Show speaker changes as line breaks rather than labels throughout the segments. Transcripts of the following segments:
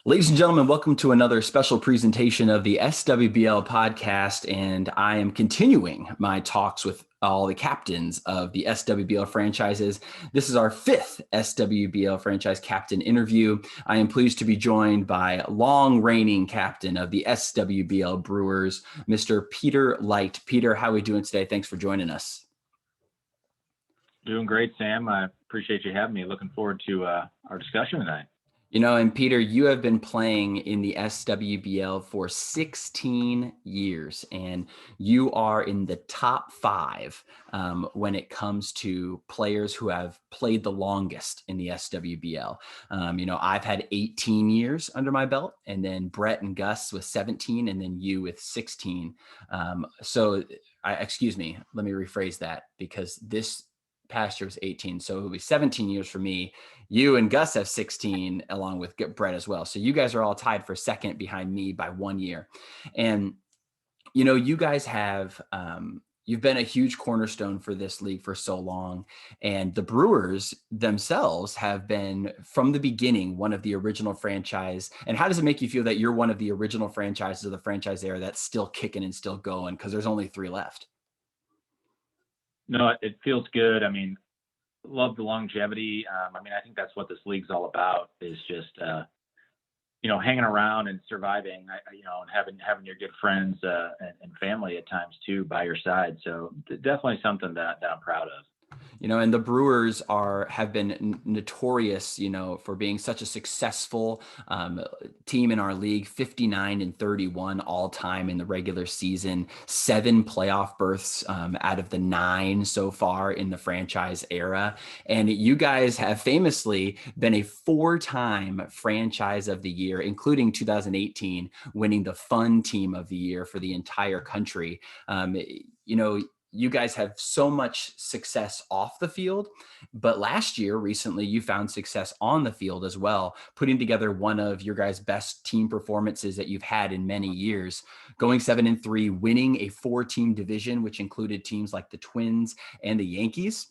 Ladies and gentlemen, welcome to another special presentation of the SWBL podcast. And I am continuing my talks with all the captains of the SWBL franchises. This is our fifth SWBL franchise captain interview. I am pleased to be joined by long reigning captain of the SWBL Brewers, Mr. Peter Leicht. Peter, how are we doing today? Thanks for joining us.
Doing great, Sam. I appreciate you having me. Looking forward to our discussion tonight.
And Peter, you have been playing in the SWBL for 16 years, and you are in the top five when it comes to players who have played the longest in the SWBL. I've had 18 years under my belt, and then Brett and Gus with 17, and then you with 16. Excuse me, let me rephrase that, because this past year was 18. So it'll be 17 years for me. You and Gus have 16 along with Brett as well. So you guys are all tied for second behind me by 1 year. And, you guys have, you've been a huge cornerstone for this league for so long. And the Brewers themselves have been from the beginning, one of the original franchise. And how does it make you feel that you're one of the original franchises of the franchise era that's still kicking and still going? Because there's only 3 left.
No, it feels good. I mean, love the longevity. I think that's what this league's all about, is just, hanging around and surviving, and having your good friends and family at times too by your side. So definitely something that I'm proud of.
And the Brewers have been notorious, for being such a successful team in our league. 59-31 all time in the regular season, 7 playoff berths out of the 9 so far in the franchise era. And you guys have famously been a 4-time franchise of the year, including 2018, winning the Fun Team of the Year for the entire country. You guys have so much success off the field, but recently, you found success on the field as well, putting together one of your guys' best team performances that you've had in many years, going 7-3, winning a 4-team division, which included teams like the Twins and the Yankees.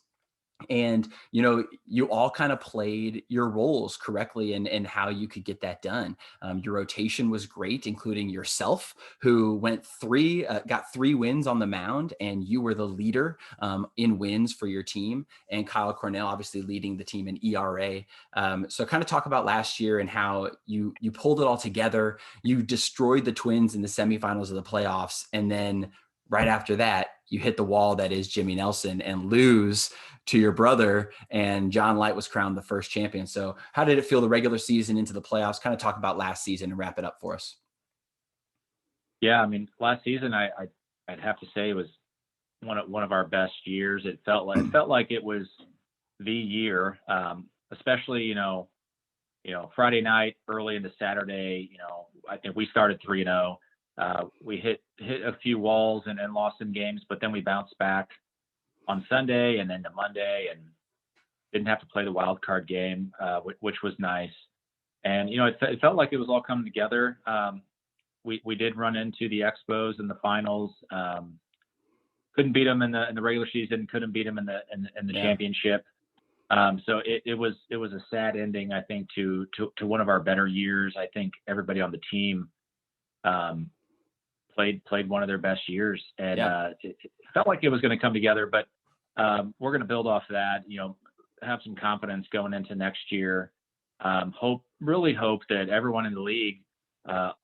And, you all kind of played your roles correctly and how you could get that done. Your rotation was great, including yourself, who got 3 wins on the mound, and you were the leader in wins for your team. And Kyle Cornell, obviously leading the team in ERA. So kind of talk about last year and how you pulled it all together. You destroyed the Twins in the semifinals of the playoffs. And then right after that, you hit the wall that is Jimmy Nelson and lose to your brother, and John Leicht was crowned the first champion. So how did it feel the regular season into the playoffs? Kind of talk about last season and wrap it up for us.
Yeah, last season I'd have to say it was one of our best years. It felt like it was the year, especially Friday night early into Saturday. I think we started 3-0. We hit a few walls and lost some games, but then we bounced back on Sunday and then to Monday, and didn't have to play the wild card game, which was nice. And it felt like it was all coming together. We did run into the Expos in the finals. Couldn't beat them in the regular season. Couldn't beat them in the championship. So it was a sad ending, I think, to one of our better years. I think everybody on the team played one of their best years, and it felt like it was going to come together. But we're going to build off that. Have some confidence going into next year. Really hope that everyone in the league,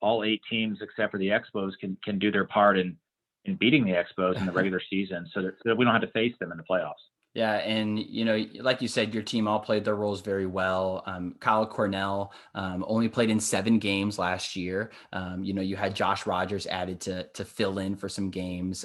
all 8 teams except for the Expos, can do their part in beating the Expos in the regular season, so that we don't have to face them in the playoffs.
Yeah. And, like you said, your team all played their roles very well. Kyle Cornell only played in 7 games last year. You had Josh Rogers added to fill in for some games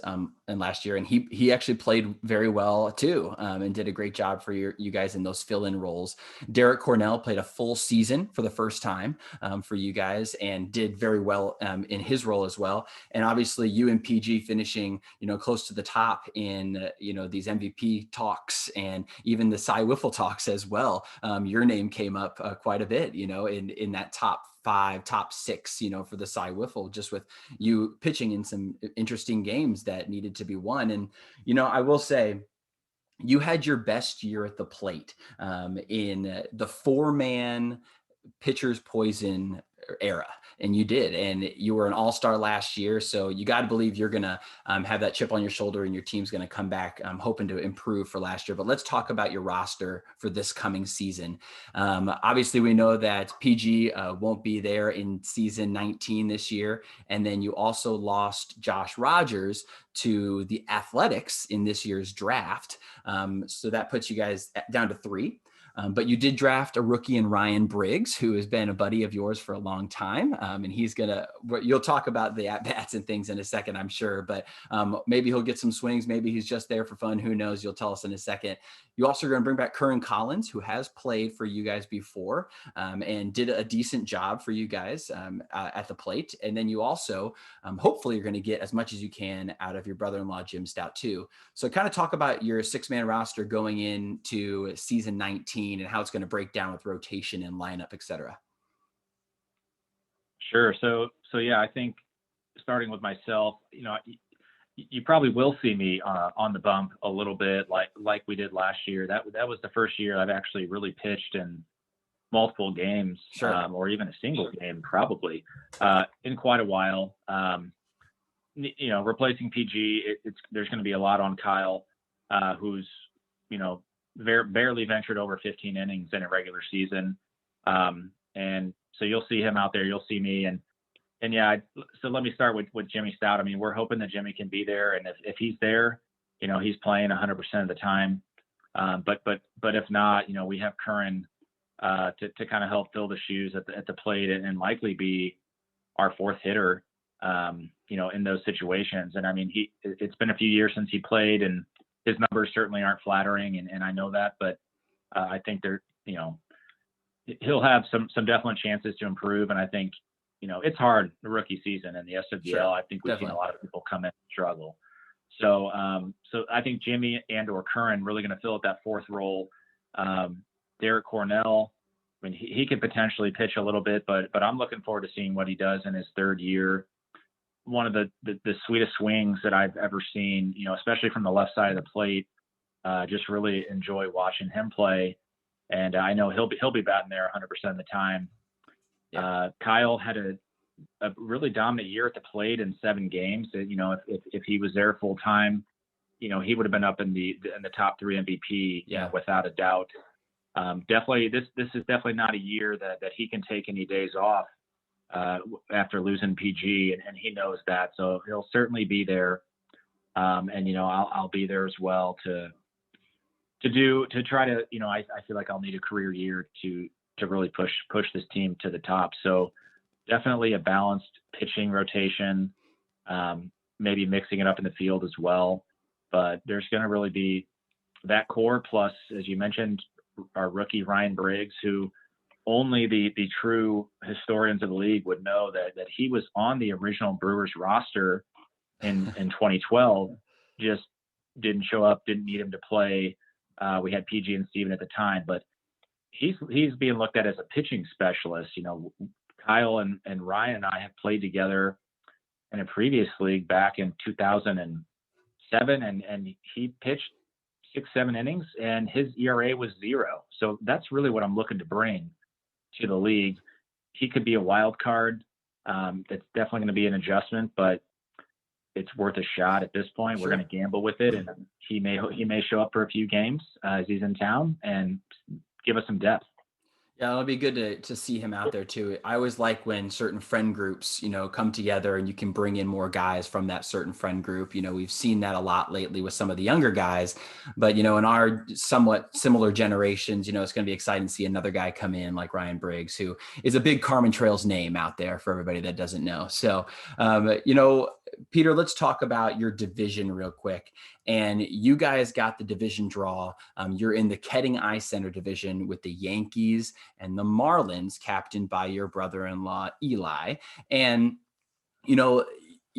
and last year. And he actually played very well too, and did a great job for you guys in those fill-in roles. Derek Cornell played a full season for the first time for you guys, and did very well in his role as well. And obviously you and PG finishing, close to the top in, these MVP talks, and even the Cy Wiffle talks as well. Your name came up quite a bit, in that top 5, top 6, for the Cy Wiffle, just with you pitching in some interesting games that needed to be won. And, I will say, you had your best year at the plate in the 4-man pitcher's poison era, and you did, and you were an all-star last year. So you got to believe you're going to have that chip on your shoulder, and your team's going to come back hoping to improve for last year. But let's talk about your roster for this coming season. Obviously, we know that PG won't be there in season 19 this year. And then you also lost Josh Rogers to the Athletics in this year's draft. So that puts you guys down to 3. But you did draft a rookie in Ryan Briggs, who has been a buddy of yours for a long time. And you'll talk about the at-bats and things in a second, I'm sure, but maybe he'll get some swings. Maybe he's just there for fun. Who knows? You'll tell us in a second. You also are going to bring back Curran Collins, who has played for you guys before and did a decent job for you guys at the plate. And then you also, hopefully, you're going to get as much as you can out of your brother-in-law, Jim Stout, too. So kind of talk about your 6-man roster going into season 19 and how it's going to break down with rotation and lineup, et cetera.
Sure. So yeah, I think starting with myself, you probably will see me on the bump a little bit, like we did last year. That was the first year I've actually really pitched in multiple games,
sure.
Or even a single game, probably in quite a while. Replacing PG, there's going to be a lot on Kyle, who's barely ventured over 15 innings in a regular season, and so you'll see him out there. You'll see me, and yeah. So let me start with Jimmy Stout. I mean, we're hoping that Jimmy can be there, and if he's there, he's playing 100% of the time. But if not, we have Curran to kind of help fill the shoes at the plate and likely be our 4th hitter, in those situations. And I mean, it's been a few years since he played, and his numbers certainly aren't flattering, and I know that, but I think he'll have some definite chances to improve. And I think, it's hard, the rookie season in the SWBL.
Sure,
I think we've seen a lot of people come in and struggle. So I think Jimmy and/or Curran really going to fill out that 4th role. Derek Cornell, I mean, he could potentially pitch a little bit, but I'm looking forward to seeing what he does in his 3rd year. One of the sweetest swings that I've ever seen, especially from the left side of the plate. Just really enjoy watching him play, and I know he'll be batting there 100% of the time. Yeah. Kyle had a really dominant year at the plate in 7 games. If he was there full time, he would have been up in the top 3 MVP, without a doubt. Definitely, this is definitely not a year that he can take any days off after losing PG, and he knows that. So he'll certainly be there, and I'll be there as well to try to. I feel like I'll need a career year to really push this team to the top. So definitely a balanced pitching rotation, maybe mixing it up in the field as well. But there's going to really be that core plus, as you mentioned, our rookie Ryan Briggs, who only the true historians of the league would know that he was on the original Brewers roster in 2012, just didn't show up, didn't need him to play. We had PG and Steven at the time, but he's being looked at as a pitching specialist. Kyle and Ryan and I have played together in a previous league back in 2007, and he pitched 6-7 innings, and his ERA was 0. So that's really what I'm looking to bring to the league. He could be a wild card. That's definitely going to be an adjustment, but it's worth a shot at this point. Sure. We're going to gamble with it, and he may show up for a few games as he's in town and give us some depth.
Yeah, it'll be good to see him out there too. I always like when certain friend groups, come together and you can bring in more guys from that certain friend group. We've seen that a lot lately with some of the younger guys, but in our somewhat similar generations, it's going to be exciting to see another guy come in like Ryan Briggs, who is a big Carmen Trails name out there for everybody that doesn't know. So, Peter, let's talk about your division real quick. And you guys got the division draw. You're in the Ketting Eye Center division with the Yankees and the Marlins, captained by your brother-in-law, Eli. And,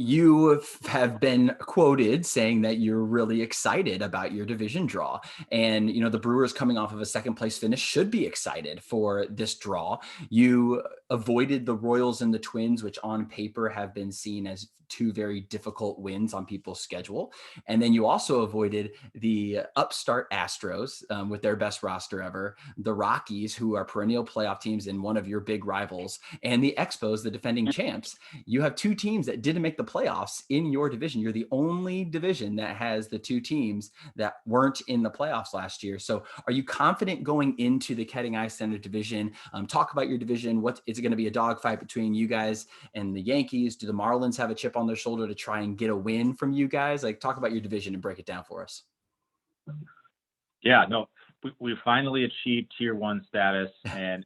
You have been quoted saying that you're really excited about your division draw. And, the Brewers coming off of a second place finish should be excited for this draw. You avoided the Royals and the Twins, which on paper have been seen as two very difficult wins on people's schedule. And then you also avoided the upstart Astros with their best roster ever, the Rockies, who are perennial playoff teams and one of your big rivals, and the Expos, the defending champs. You have two teams that didn't make the playoffs in your division. You're the only division that has the two teams that weren't in the playoffs last year. So are you confident going into the Ketting Ice Center division? Talk about your division. What is it going to be, a dogfight between you guys and the Yankees? Do the Marlins have a chip on their shoulder to try and get a win from you guys? Like, talk about your division and break it down for us.
Yeah, no, we finally achieved tier 1 status, and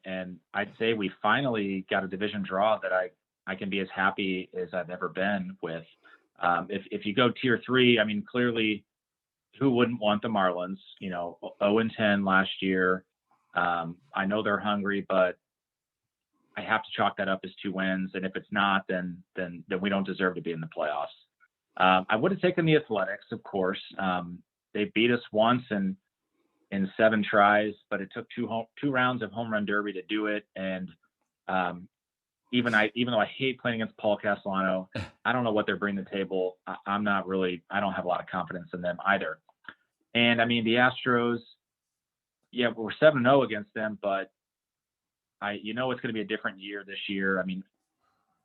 I'd say we finally got a division draw that I can be as happy as I've ever been with. If you go tier 3, I mean, clearly, who wouldn't want the Marlins? 0-10 last year. I know they're hungry, but I have to chalk that up as 2 wins. And if it's not, then we don't deserve to be in the playoffs. I would have taken the Athletics, of course. They beat us once in 7 tries, but it took two rounds of home run derby to do it. And even though I hate playing against Paul Castellano, I don't know what they're bringing to the table. I don't have a lot of confidence in them either. And I mean, the Astros, yeah, we're 7-0 against them, but it's going to be a different year this year. I mean,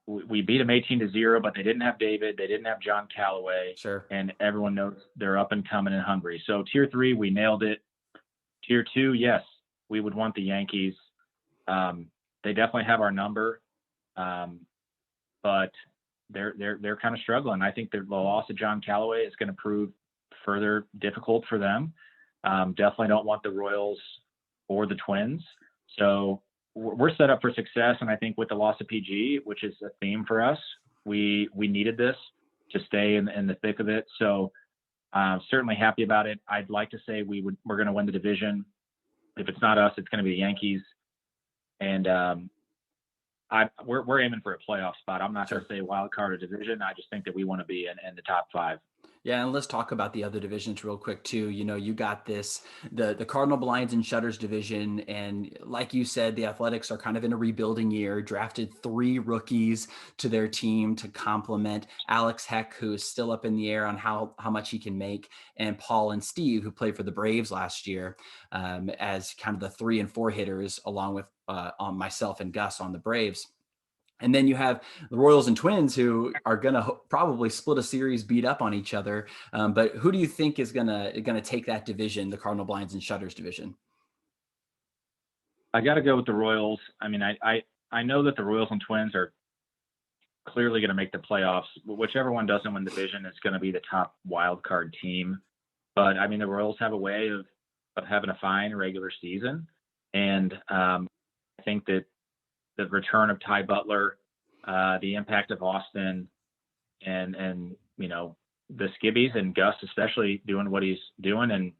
we beat them 18-0, but they didn't have David. They didn't have John Callaway.
Sure.
And everyone knows they're up and coming and hungry. So tier 3, we nailed it. Tier 2, yes, we would want the Yankees. They definitely have our number, but they're kind of struggling. I think the loss of John Callaway is going to prove further difficult for them. Definitely don't want the Royals or the Twins. So we're set up for success. And I think with the loss of PG, which is a theme for us, we needed this to stay in the thick of it. So certainly happy about it. I'd like to say we're going to win the division. If it's not us, it's going to be the Yankees. And we're aiming for a playoff spot. I'm not going to say wild card or division. I just think that we want to be in the top 5.
Yeah, and let's talk about the other divisions real quick too. You got the Cardinal Blinds and Shutters division, and like you said, the Athletics are kind of in a rebuilding year. Drafted 3 rookies to their team to complement Alex Heck, who is still up in the air on how much he can make, and Paul and Steve, who played for the Braves last year, as kind of the 3 and 4 hitters, along with on myself and Gus on the Braves. And then you have the Royals and Twins, who are going to probably split a series, beat up on each other. But who do you think is going to take that division, the Cardinal Blinds and Shutters division?
I got to go with the Royals. I mean, I know that the Royals and Twins are clearly going to make the playoffs. Whichever one doesn't win the division is going to be the top wild card team. But I mean, the Royals have a way of having a fine regular season, and I think that the return of Ty Butler, the impact of Austin, and the Skibbies and Gus especially doing what he's doing, and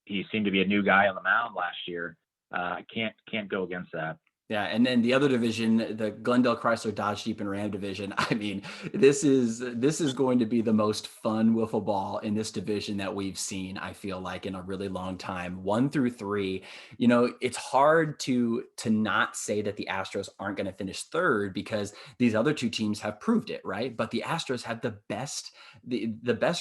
he seemed to be a new guy on the mound last year. I can't go against that.
Yeah, and then the other division, the Glendale Chrysler Dodge Jeep and Ram division. I mean, this is going to be the most fun wiffle ball in this division that we've seen, I feel like, in a really long time. 1 through 3. It's hard to not say that the Astros aren't going to finish third, because these other 2 teams have proved it, right? But the Astros have the best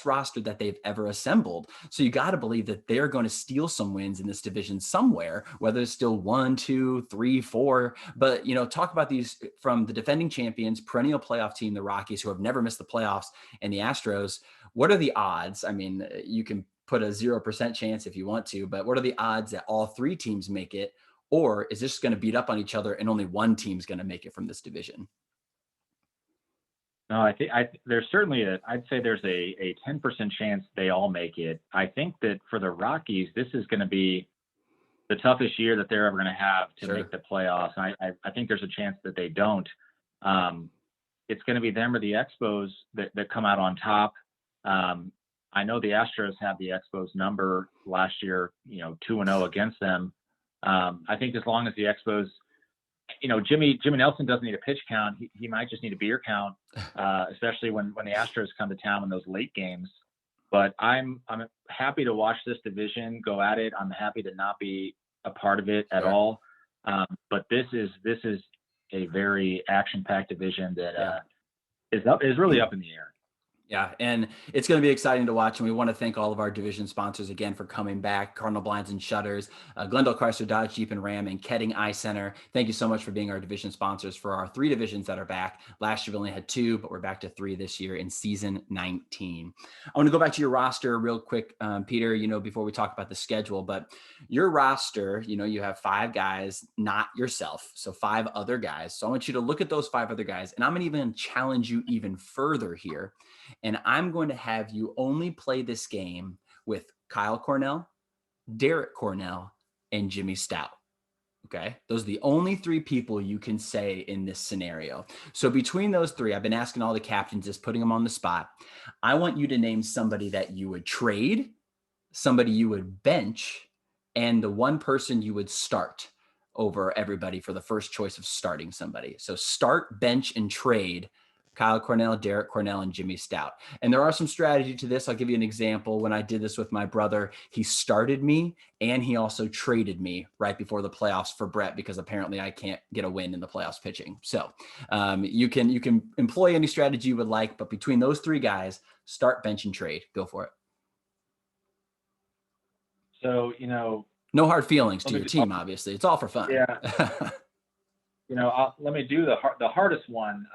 roster that they've ever assembled. So you got to believe that they're going to steal some wins in this division somewhere, whether it's still 1, 2, 3, 4. But, talk about these from the defending champions, perennial playoff team, the Rockies, who have never missed the playoffs, and the Astros. What are the odds? I mean, you can put a 0% chance if you want to, but what are the odds that all 3 teams make it? Or is this going to beat up on each other and only one team's going to make it from this division?
No, I think there's certainly I'd say there's a 10% chance they all make it. I think that for the Rockies, this is going to be the toughest year that they're ever going to have to
Sure.
make the playoffs. I think there's a chance that they don't. It's going to be them or the Expos that come out on top. I know the Astros have the Expos number last year, 2-0 against them. I think as long as the Expos Jimmy Nelson doesn't need a pitch count. He might just need a beer count, especially when the Astros come to town in those late games. But I'm happy to watch this division go at it. I'm happy to not be a part of it at all. But this is a very action-packed division that is really up in the air.
Yeah, and it's going to be exciting to watch. And we want to thank all of our division sponsors again for coming back. Cardinal Blinds and Shutters, Glendale Chrysler Dodge Jeep and Ram, and Ketting Eye Center. Thank you so much for being our division sponsors for our 3 divisions that are back. Last year we only had 2, but we're back to 3 this year in season 19. I want to go back to your roster real quick, Peter, before we talk about the schedule. But your roster, you have 5 guys, not yourself. So 5 other guys. So I want you to look at those 5 other guys. And I'm going to even challenge you even further here. And I'm going to have you only play this game with Kyle Cornell, Derek Cornell, and Jimmy Stout. Okay. Those are the only 3 people you can say in this scenario. So between those 3, I've been asking all the captains, just putting them on the spot. I want you to name somebody that you would trade, somebody you would bench, and the one person you would start over everybody for the first choice of starting somebody. So start, bench, and trade Kyle Cornell, Derek Cornell, and Jimmy Stout. And there are some strategy to this. I'll give you an example. When I did this with my brother, he started me and he also traded me right before the playoffs for Brett, because apparently I can't get a win in the playoffs pitching. So you can employ any strategy you would like, but between those 3 guys, start, bench, and trade. Go for it.
So,
no hard feelings to your team, obviously. It's all for fun.
Yeah. Let me do the hardest one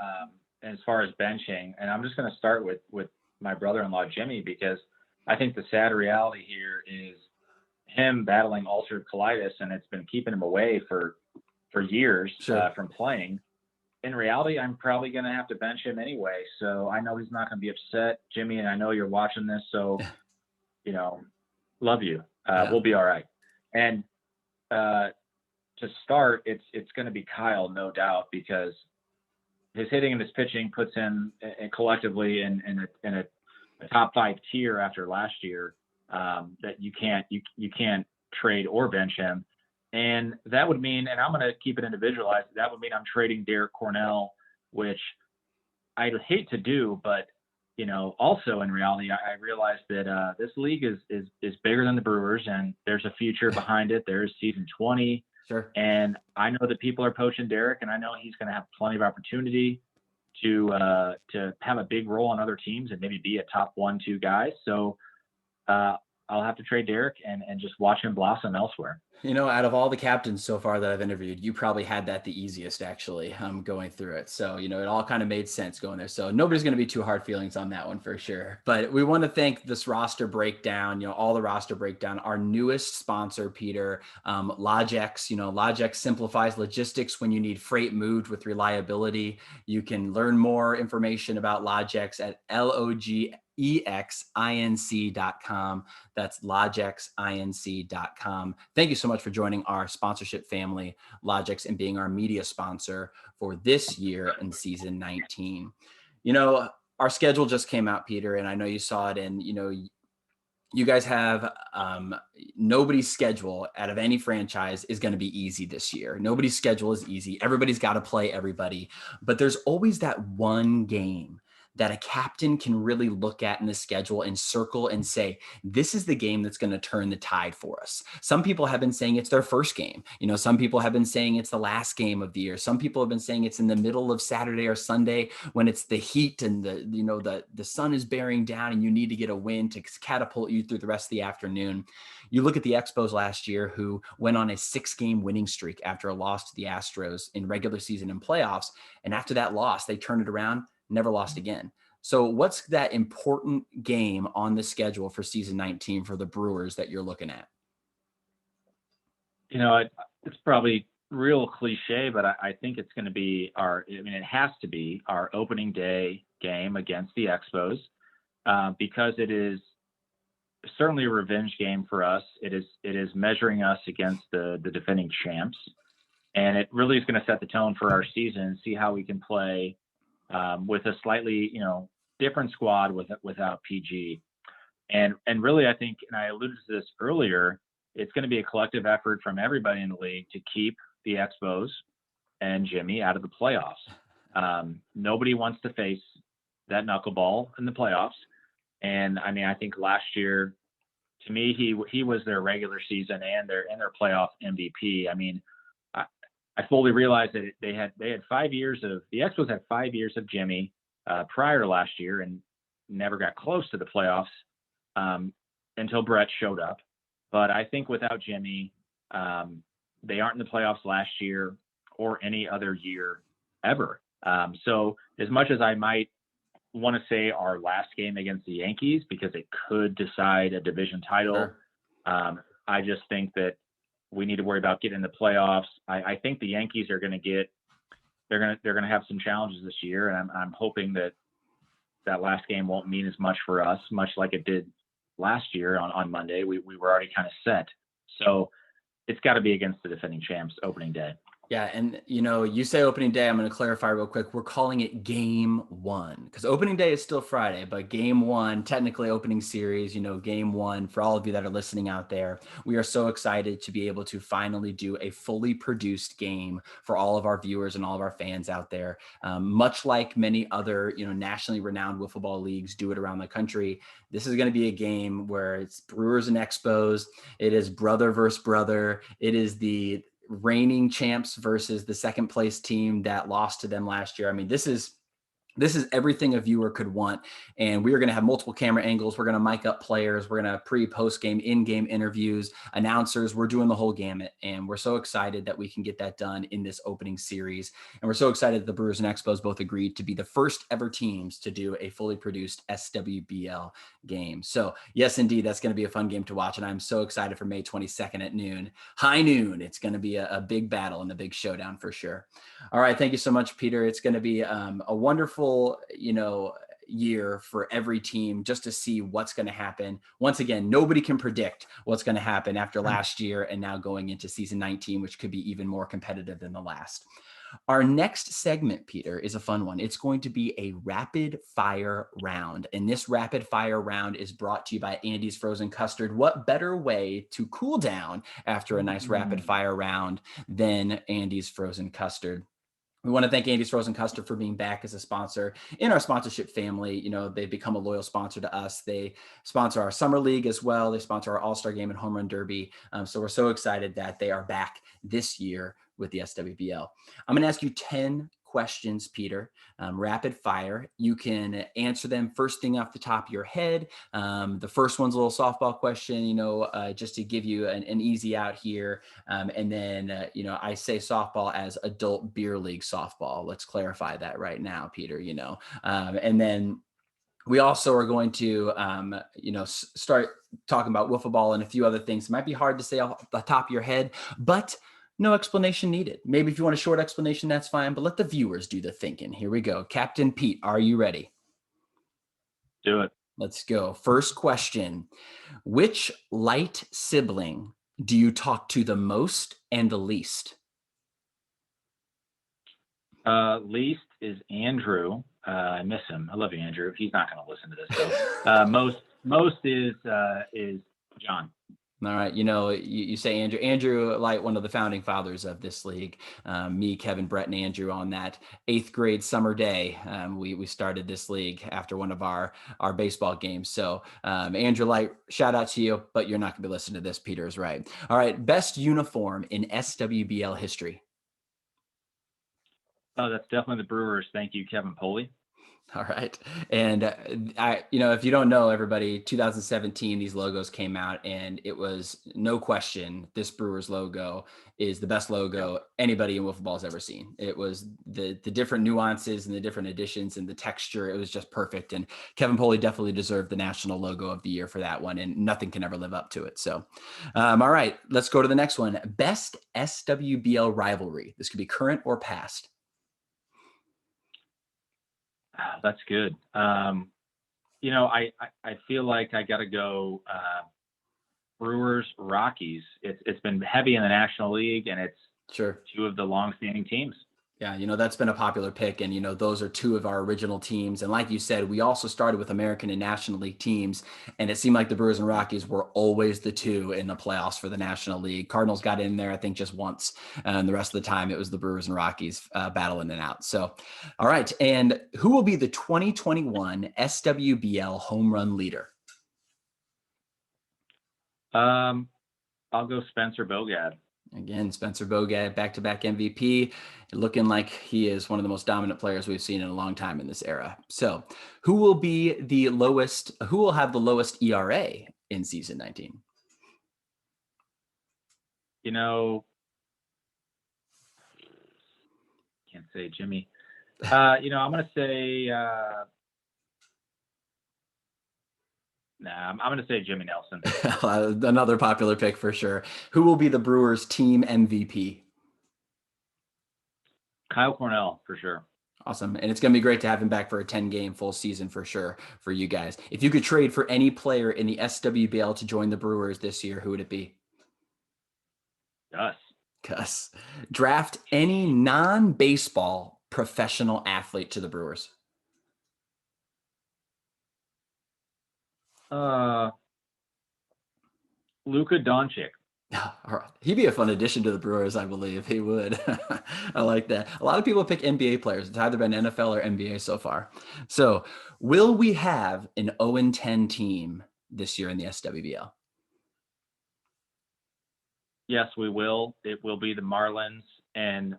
as far as benching, and I'm just going to start with my brother-in-law Jimmy, because I think the sad reality here is him battling ulcerative colitis, and it's been keeping him away for years from playing. In reality, I'm probably going to have to bench him anyway, so I know he's not going to be upset, Jimmy, and I know you're watching this, so love you. We'll be all right. And to start, it's going to be Kyle, no doubt, because his hitting and his pitching puts him collectively in a top 5 tier after last year, that you can't trade or bench him. And that would mean, and I'm going to keep it individualized, that would mean I'm trading Derek Cornell, which I'd hate to do, but also in reality, I realize that this league is bigger than the Brewers, and there's a future behind it. There's season 20.
Sure.
And I know that people are poaching Derek, and I know he's going to have plenty of opportunity to have a big role on other teams and maybe be a top 1-2 guy. So I'll have to trade Derek and just watch him blossom elsewhere.
Out of all the captains so far that I've interviewed, you probably had that the easiest, actually, going through it. So, it all kind of made sense going there. So nobody's going to be too hard feelings on that one for sure. But we want to thank this roster breakdown, all the roster breakdown, our newest sponsor, Peter, Logix. Logix simplifies logistics when you need freight moved with reliability. You can learn more information about Logix at logexinc.com. That's logexinc.com. Thank you so much for joining our sponsorship family, Logix, and being our media sponsor for this year in season 19. Our schedule just came out, Peter, and I know you saw it, and you guys have nobody's schedule out of any franchise is going to be easy this year. Nobody's schedule is easy. Everybody's got to play everybody, but there's always that one game that a captain can really look at in the schedule and circle and say, this is the game that's going to turn the tide for us. Some people have been saying it's their first game. Some people have been saying it's the last game of the year. Some people have been saying it's in the middle of Saturday or Sunday when it's the heat and the sun is bearing down and you need to get a win to catapult you through the rest of the afternoon. You look at the Expos last year, who went on a 6-game winning streak after a loss to the Astros in regular season and playoffs. And after that loss, they turned it around, never lost again. So what's that important game on the schedule for season 19 for the Brewers that you're looking at?
It's probably real cliche, but I think it's going to be it has to be our opening day game against the Expos, because it is certainly a revenge game for us. It is measuring us against the defending champs, and it really is going to set the tone for our season, see how we can play with a slightly, different squad without PG. And really, I think, and I alluded to this earlier, it's going to be a collective effort from everybody in the league to keep the Expos and Jimmy out of the playoffs. Nobody wants to face that knuckleball in the playoffs. And I mean, I think last year, to me, he was their regular season and their playoff MVP. I mean, I fully realized that they had 5 years of the Expos had 5 years of Jimmy prior to last year and never got close to the playoffs until Brett showed up. But I think without Jimmy, they aren't in the playoffs last year or any other year ever. So as much as I might want to say our last game against the Yankees because it could decide a division title,
Sure.
I just think that we need to worry about getting in the playoffs. I think the Yankees are going to get they're going to have some challenges this year, and I'm hoping that last game won't mean as much for us, much like it did last year on Monday. We were already kind of set, so it's got to be against the defending champs opening day.
Yeah. And, you say opening day, I'm going to clarify real quick. We're calling it game one because opening day is still Friday, but game one, technically opening series, game one for all of you that are listening out there. We are so excited to be able to finally do a fully produced game for all of our viewers and all of our fans out there. Much like many other, nationally renowned wiffle ball leagues do it around the country. This is going to be a game where it's Brewers and Expos. It is brother versus brother. It is the reigning champs versus the second place team that lost to them last year. I mean, this is everything a viewer could want. And we are going to have multiple camera angles. We're going to mic up players. We're going to post game, in-game interviews, announcers. We're doing the whole gamut. And we're so excited that we can get that done in this opening series. And we're so excited that the Brewers and Expos both agreed to be the first ever teams to do a fully produced SWBL game. So yes, indeed, that's going to be a fun game to watch. And I'm so excited for May 22nd at noon, high noon. It's going to be a big battle and a big showdown for sure. All right. Thank you so much, Peter. It's going to be a wonderful, year for every team just to see what's going to happen. Once again, nobody can predict what's going to happen after last year and now going into season 19, which could be even more competitive than the last. Our next segment, Peter, is a fun one. It's going to be a rapid fire round. And this rapid fire round is brought to you by Andy's Frozen Custard. What better way to cool down after a nice rapid fire round than Andy's Frozen Custard? We want to thank Andy's Frozen Custard for being back as a sponsor in our sponsorship family. They've become a loyal sponsor to us. They sponsor our summer league as well. They sponsor our all-star game and home run derby. So we're so excited that they are back this year with the SWBL. I'm going to ask you 10 questions, Peter, rapid fire. You can answer them first thing off the top of your head. The first one's a little softball question, just to give you an easy out here. And then, I say softball as adult beer league softball. Let's clarify that right now, Peter, and then we also are going to, start talking about wiffle ball and a few other things. It might be hard to say off the top of your head, but no explanation needed. Maybe if you want a short explanation, that's fine, but let the viewers do the thinking. Here we go. Captain Pete, are you ready?
Do it.
Let's go. First question. Which Leicht sibling do you talk to the most and the least?
Least is Andrew. I miss him. I love you, Andrew. He's not going to listen to this though. Most is John. All
right. You say Andrew Leicht, one of the founding fathers of this league. Me, Kevin, Brett, and Andrew on that 8th grade summer day. We started this league after one of our baseball games. So Andrew Leicht, shout out to you, but you're not going to be listening to this. Peter is right. All right. Best uniform in SWBL history.
Oh, that's definitely the Brewers. Thank you, Kevin Poley.
All right. And if you don't know, everybody, 2017, these logos came out and it was no question. This Brewers logo is the best logo anybody in wiffle ball has ever seen. It was the different nuances and the different additions and the texture. It was just perfect. And Kevin Poley definitely deserved the national logo of the year for that one. And nothing can ever live up to it. So, all right, let's go to the next one. Best SWBL rivalry. This could be current or past.
That's good. I feel like I got to go Brewers Rockies. It's been heavy in the National League, and it's
sure
2 of the long-standing teams.
Yeah, that's been a popular pick. And, those are two of our original teams. And like you said, we also started with American and National League teams. And it seemed like the Brewers and Rockies were always the two in the playoffs for the National League. Cardinals got in there, I think, just once. And the rest of the time, it was the Brewers and Rockies battling it out. So, all right. And who will be the 2021 SWBL home run leader?
I'll go Spencer Bogad.
Again, Spencer Bogad, back-to-back MVP, looking like he is one of the most dominant players we've seen in a long time in this era. So, who will have the lowest ERA in season 19?
Can't say Jimmy. I'm going to say, I'm going to say Jimmy Nelson.
Another popular pick for sure. Who will be the Brewers team MVP?
Kyle Cornell, for sure.
Awesome. And it's going to be great to have him back for a 10-game full season for sure for you guys. If you could trade for any player in the SWBL to join the Brewers this year, who would it be? Gus. Draft any non-baseball professional athlete to the Brewers.
Luka Doncic.
He'd be a fun addition to the Brewers, I believe. He would. I like that. A lot of people pick NBA players. It's either been NFL or NBA so far. So, will we have an 0-10 team this year in the SWBL?
Yes, we will. It will be the Marlins. And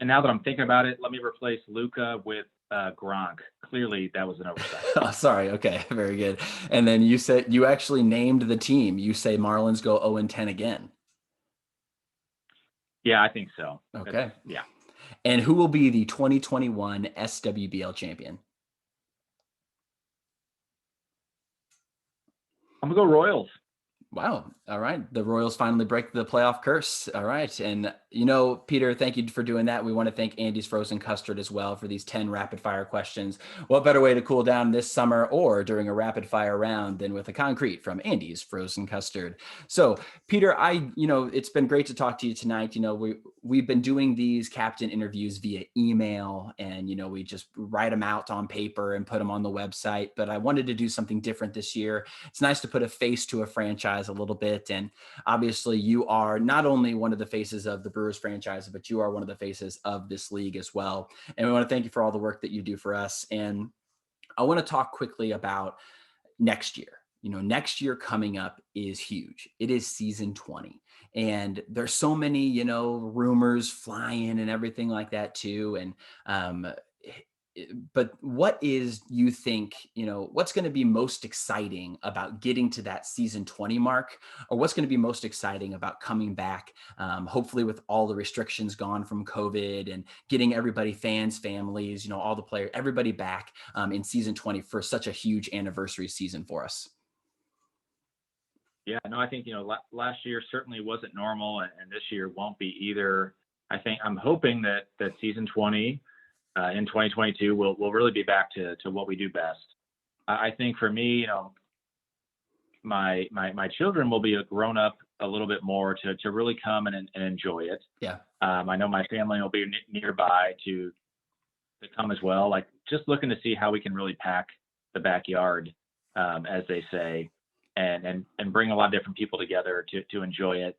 now that I'm thinking about it, let me replace Luka with Gronk. Clearly, that was an oversight.
Oh, sorry. Okay, very good. And then you said you actually named the team. You say Marlins go 0-10 again.
Yeah, I think so.
Okay.
Yeah.
And who will be the 2021 SWBL champion?
I'm going to go Royals.
Wow. All right. The Royals finally break the playoff curse. All right. And, Peter, thank you for doing that. We want to thank Andy's Frozen Custard as well for these 10 rapid fire questions. What better way to cool down this summer or during a rapid fire round than with a concrete from Andy's Frozen Custard? So, Peter, it's been great to talk to you tonight. We've been doing these captain interviews via email and, we just write them out on paper and put them on the website. But I wanted to do something different this year. It's nice to put a face to a franchise a little bit. And obviously you are not only one of the faces of the Brewers franchise, but you are one of the faces of this league as well. And we want to thank you for all the work that you do for us. And I want to talk quickly about next year. Next year coming up is huge. It is season 20. And there's so many, rumors flying and everything like that too. And, but what is you think what's going to be most exciting about getting to that season 20 mark, or what's going to be most exciting about coming back, hopefully with all the restrictions gone from COVID and getting everybody, fans, families, all the players, everybody back in season 20 for such a huge anniversary season for us?
Yeah, no, I think last year certainly wasn't normal, and this year won't be either. I'm hoping that season 20 in 2022, we'll really be back to what we do best. I think for me, my children will be grown up a little bit more to really come and enjoy it.
Yeah.
I know my family will be nearby to come as well. Like just looking to see how we can really pack the backyard, as they say, and bring a lot of different people together to enjoy it.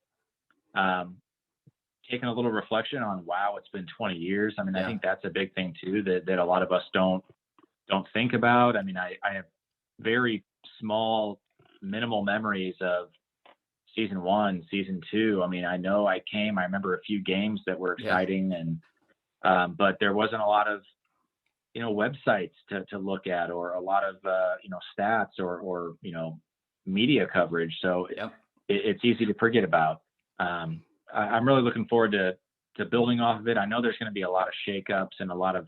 Taking a little reflection on, wow, it's been 20 years. I mean, yeah. I think that's a big thing too, that a lot of us don't think about. I mean, I have very small, minimal memories of season 1, season 2. I mean, I remember a few games that were exciting, and but there wasn't a lot of, websites to look at, or a lot of, stats or media coverage. So it's easy to forget about. I'm really looking forward to building off of it. I know there's going to be a lot of shakeups and a lot of,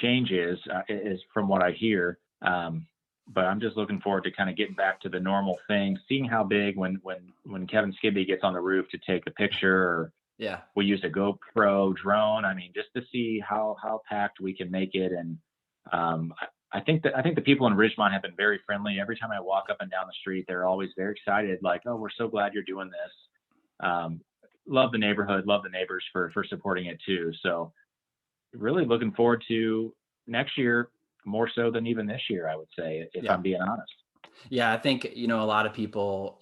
changes is from what I hear. But I'm just looking forward to kind of getting back to the normal thing, seeing how big when Kevin Skibbe gets on the roof to take a picture, or we use a GoPro drone. I mean, just to see how packed we can make it. And I think the people in Ridgemont have been very friendly. Every time I walk up and down the street, they're always very excited. Like, oh, we're so glad you're doing this. love the neighborhood, love the neighbors for supporting it too. So really looking forward to next year more so than even this year, I would say, if
Yeah.
I'm being honest.
Yeah, I think, a lot of people,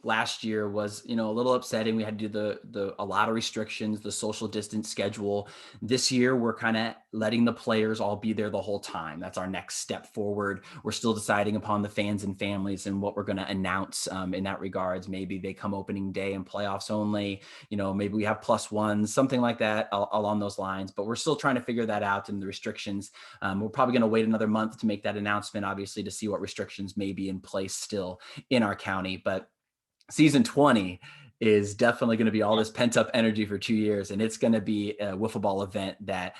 last year was, a little upsetting. We had to do a lot of restrictions, the social distance schedule. This year, we're kind of letting the players all be there the whole time. That's our next step forward. We're still deciding upon the fans and families and what we're going to announce in that regards. Maybe they come opening day and playoffs only, maybe we have plus ones, something like that along those lines, but we're still trying to figure that out and the restrictions. We're probably going to wait another month to make that announcement, obviously, to see what restrictions may be in place still in our county. But season 20 is definitely going to be all this pent up energy for 2 years. And it's going to be a wiffle ball event that,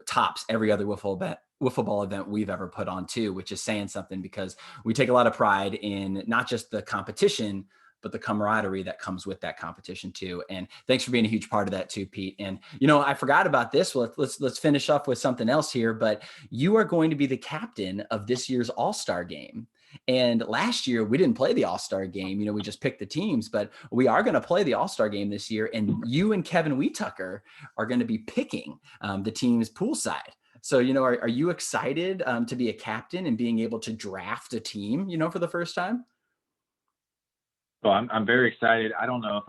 tops every other wiffle ball event we've ever put on too, which is saying something because we take a lot of pride in not just the competition, but the camaraderie that comes with that competition too. And thanks for being a huge part of that too, Pete. And, I forgot about this. Well, let's finish up with something else here, but you are going to be the captain of this year's All-Star game. And last year we didn't play the All-Star game. We just picked the teams, but we are going to play the All-Star game this year. And you and Kevin Weetucker are going to be picking the teams poolside. So, are you excited to be a captain and being able to draft a team, for the first time?
So I'm very excited. I don't know if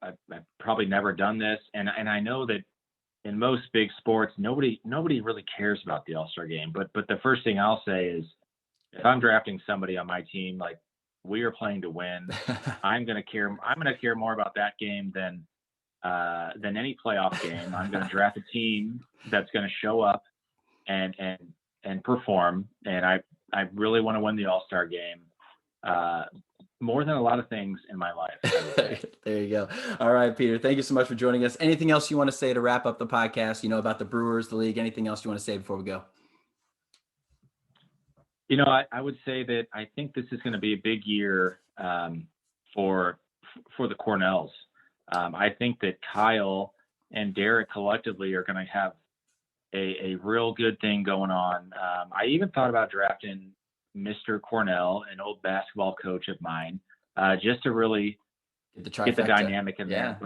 I've probably never done this, and I know that in most big sports, nobody really cares about the All-Star game. But the first thing I'll say is, if I'm drafting somebody on my team, like we are playing to win, I'm gonna care more about that game than any playoff game. I'm gonna draft a team that's gonna show up and perform, and I really want to win the All-Star game. More than a lot of things in my life, I would say.
There you go. All right, Peter, thank you so much for joining us. Anything else you want to say to wrap up the podcast, about the Brewers, the league, anything else you want to say before we go?
I would say that I think this is going to be a big year for the Cornells. I think that Kyle and Derek collectively are going to have a real good thing going on. I even thought about drafting Mr. Cornell, an old basketball coach of mine, just to really get the dynamic in there.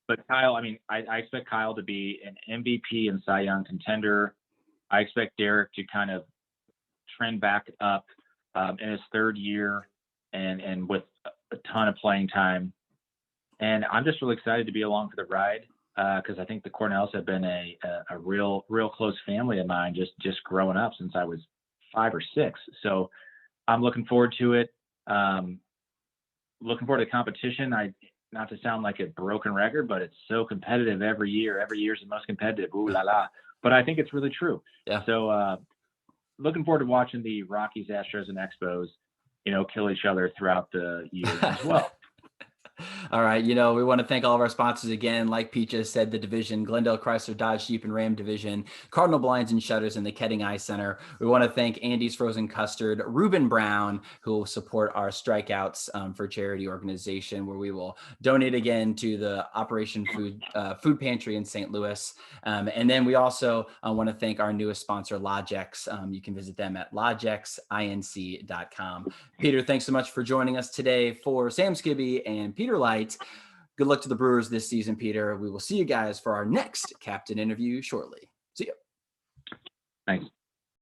But Kyle, I mean, I expect Kyle to be an MVP and Cy Young contender. I expect Derek to kind of trend back up in his third year and with a ton of playing time. And I'm just really excited to be along for the ride because I think the Cornells have been a real close family of mine just growing up since I was 5 or 6. So I'm looking forward to it. Looking forward to competition. Not to sound like a broken record, but it's so competitive every year. Every year is the most competitive. Ooh la la. But I think it's really true.
Yeah.
So looking forward to watching the Rockies, Astros, and Expos, kill each other throughout the year as well.
All right. We want to thank all of our sponsors again. Like Pete just said, the division, Glendale, Chrysler, Dodge, Jeep, and Ram division, Cardinal Blinds and Shutters, and the Ketting Eye Center. We want to thank Andy's Frozen Custard, Reuben Brown, who will support our Strikeouts for charity organization, where we will donate again to the Operation Food Pantry in St. Louis. And then we also want to thank our newest sponsor, Logix. You can visit them at logixinc.com. Peter, thanks so much for joining us today. For Sam Skibbe and Peter Leicht, good luck to the Brewers this season, Peter. We will see you guys for our next captain interview shortly. See you.
Thanks.